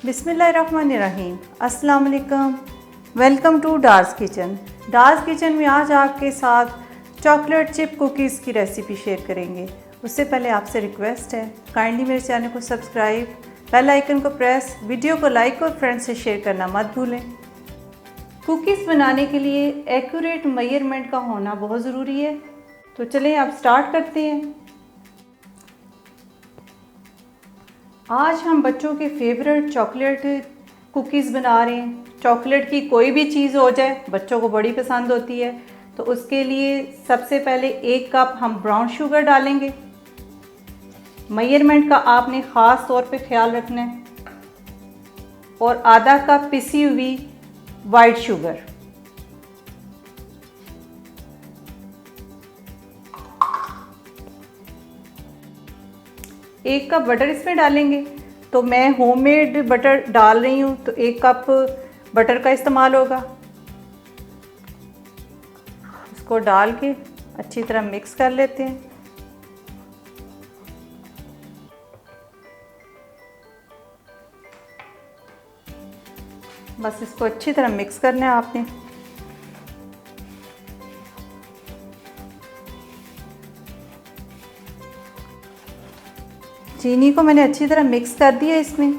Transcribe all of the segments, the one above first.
बिस्मिल्लाहिर्रहमानिर्रहीम। अस्सलाम वालेकुम। Welcome to Dar's kitchen. Dar's kitchen में आज आपके साथ चॉकलेट चिप कुकीज़ की रेसिपी शेयर करेंगे। उससे पहले आपसे रिक्वेस्ट है, काइंडली मेरे चैनल को सब्सक्राइब, बेल आइकन को प्रेस, वीडियो को लाइक और फ्रेंड्स से शेयर करना मत भूलें। कुकीज़ बनाने के लिए एक्यूरेट मेजरमेंट का होना बहुत ज़रूरी है। तो चलें अब स्टार्ट करते हैं। आज हम बच्चों के फेवरेट चॉकलेट कुकीज़ बना रहे हैं। चॉकलेट की कोई भी चीज़ हो जाए, बच्चों को बड़ी पसंद होती है। तो उसके लिए सबसे पहले 1 कप हम ब्राउन शुगर डालेंगे। मेजरमेंट का आपने ख़ास तौर पे ख्याल रखना है। और आधा कप पिसी हुई वाइट शुगर। एक कप बटर इसमें डालेंगे। तो मैं होममेड बटर डाल रही हूँ, तो 1 कप बटर का इस्तेमाल होगा। इसको डाल के अच्छी तरह मिक्स कर लेते हैं। बस इसको अच्छी तरह मिक्स करना है आपने। चीनी को मैंने अच्छी तरह मिक्स कर दिया इसमें।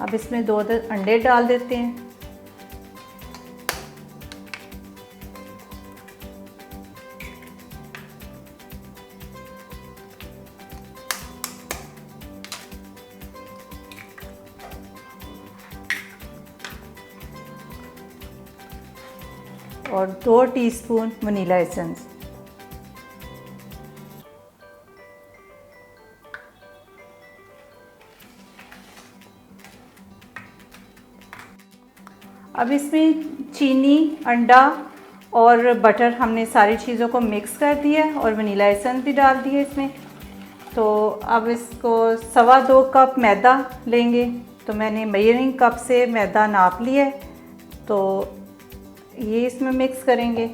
अब इसमें 2 अंडे डाल देते हैं। और 2 टीस्पून वनीला एसेंस। अब इसमें चीनी, अंडा और बटर हमने सारी चीज़ों को मिक्स कर दिया और वनीला एसेंस भी डाल दिया इसमें। तो अब इसको 2.25 कप मैदा लेंगे। तो मैंने मेजरिंग कप से मैदा नाप लिया है। तो ये इसमें मिक्स करेंगे।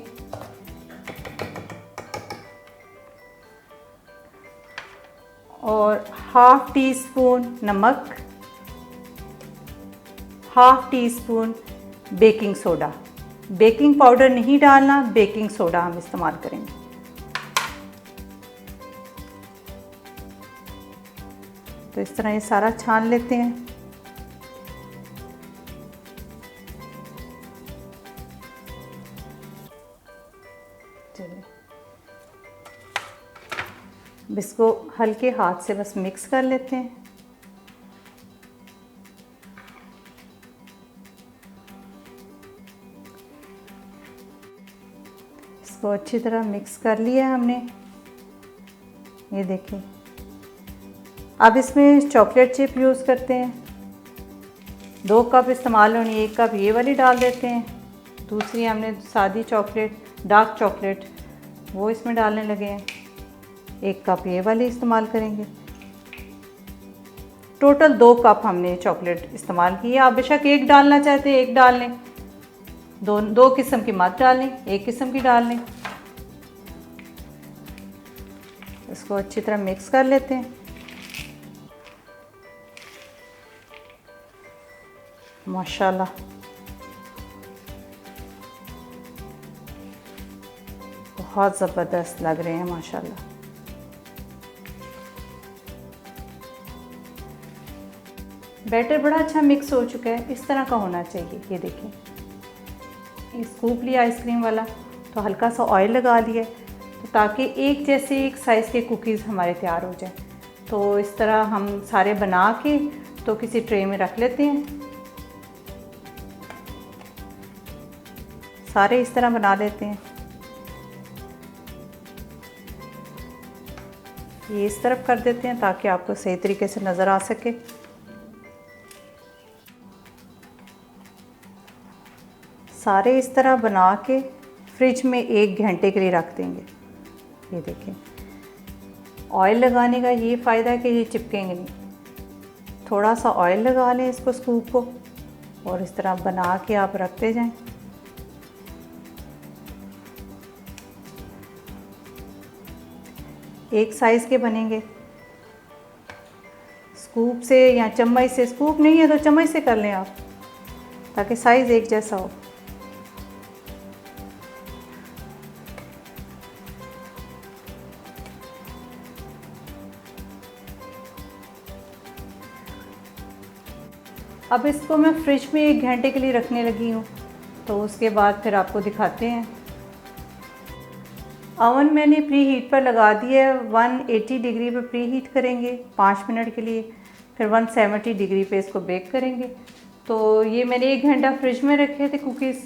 और हाफ़ टी स्पून नमक, half tea spoon baking soda. Baking powder नहीं डालना, बेकिंग सोडा हम इस्तेमाल करेंगे। तो इस तरह ये सारा छान लेते हैं। चलिए, इसको हल्के हाथ से बस मिक्स कर लेते हैं। इसको अच्छी तरह मिक्स कर लिया हमने। ये देखिए। अब इसमें चॉकलेट चिप यूज़ करते हैं। 2 कप इस्तेमाल होनी, 1 कप ये वाली डाल देते हैं। दूसरी हमने सादी चॉकलेट, डार्क चॉकलेट, वो इसमें डालने लगे हैं। 1 कप ये वाली इस्तेमाल करेंगे। टोटल 2 कप हमने चॉकलेट इस्तेमाल की है। आप बेशक 1 डालना चाहते हैं 1 डाल लें, दो किस्म की मत डालें, 1 किस्म की डाल लें। इसको अच्छी तरह मिक्स कर लेते हैं। माशाल्लाह, बहुत ज़बरदस्त लग रहे हैं माशाल्लाह। बैटर बड़ा अच्छा मिक्स हो चुका है। इस तरह का होना चाहिए। ये देखें, स्कूप लिया आइसक्रीम वाला, तो हल्का सा ऑयल लगा लिया, तो ताकि एक जैसे एक साइज़ के कुकीज़ हमारे तैयार हो जाए। तो इस तरह हम सारे बना के तो किसी ट्रे में रख लेते हैं। सारे इस तरह बना लेते हैं। ये इस तरफ कर देते हैं ताकि आपको सही तरीके से नज़र आ सके। सारे इस तरह बना के फ्रिज में 1 घंटे के लिए रख देंगे। ये देखें, ऑयल लगाने का ये फ़ायदा है कि ये चिपकेंगे नहीं। थोड़ा सा ऑयल लगा लें इसको, स्कूप को, और इस तरह बना के आप रखते जाएं। एक साइज़ के बनेंगे। स्कूप से या चम्मच से, स्कूप नहीं है तो चम्मच से कर लें आप, ताकि साइज़ एक जैसा हो। अब इसको मैं फ्रिज में 1 घंटे के लिए रखने लगी हूँ, तो उसके बाद फिर आपको दिखाते हैं। ओवन मैंने प्री हीट पर लगा दिया है, 180 डिग्री पर प्री हीट करेंगे 5 मिनट के लिए, फिर 170 डिग्री पे इसको बेक करेंगे। तो ये मैंने 1 घंटा फ्रिज में रखे थे कुकीज़,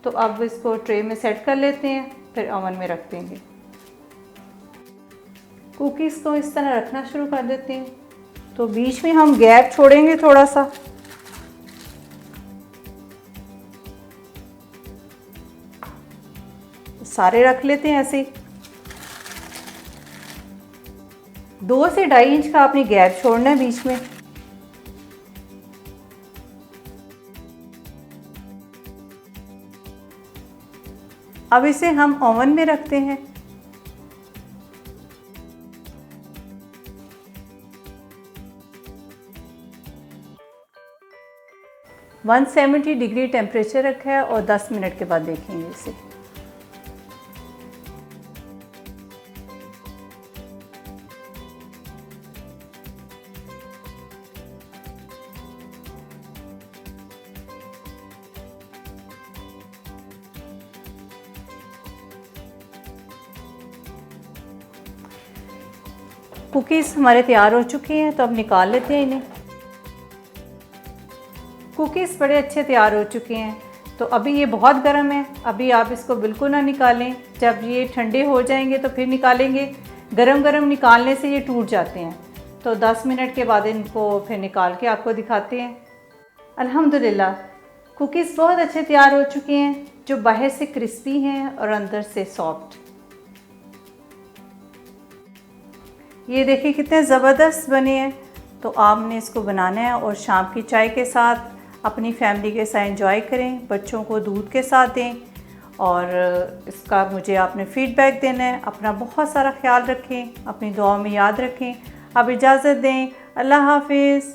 तो अब इसको ट्रे में सेट कर लेते हैं, फिर ओवन में रख देंगे। कुकीज़ को इस तरह रखना शुरू कर देते हैं, तो बीच में हम गैप छोड़ेंगे थोड़ा सा। सारे रख लेते हैं ऐसे ही। 2 से 2.5 इंच का आपने गैप छोड़ना है बीच में। अब इसे हम ओवन में रखते हैं। वन 170 डिग्री टेम्परेचर रखा है और 10 मिनट के बाद देखेंगे इसे। कुकीज़ हमारे तैयार हो चुके हैं, तो अब निकाल लेते हैं इन्हें। कुकीज़ बड़े अच्छे तैयार हो चुके हैं। तो अभी ये बहुत गर्म है, अभी आप इसको बिल्कुल ना निकालें। जब ये ठंडे हो जाएंगे तो फिर निकालेंगे। गरम गरम निकालने से ये टूट जाते हैं। तो 10 मिनट के बाद इनको फिर निकाल के आपको दिखाते हैं। अल्हम्दुलिल्लाह कुकीज़ बहुत अच्छे तैयार हो चुके हैं, जो बाहर से क्रिस्पी हैं और अंदर से सॉफ्ट। ये देखिए कितने ज़बरदस्त बने हैं। तो आपने इसको बनाना है और शाम की चाय के साथ अपनी फैमिली के साथ एंजॉय करें, बच्चों को दूध के साथ दें, और इसका मुझे आपने फ़ीडबैक देना है। अपना बहुत सारा ख्याल रखें, अपनी दुआ में याद रखें। अब इजाज़त दें, अल्लाह हाफिज़।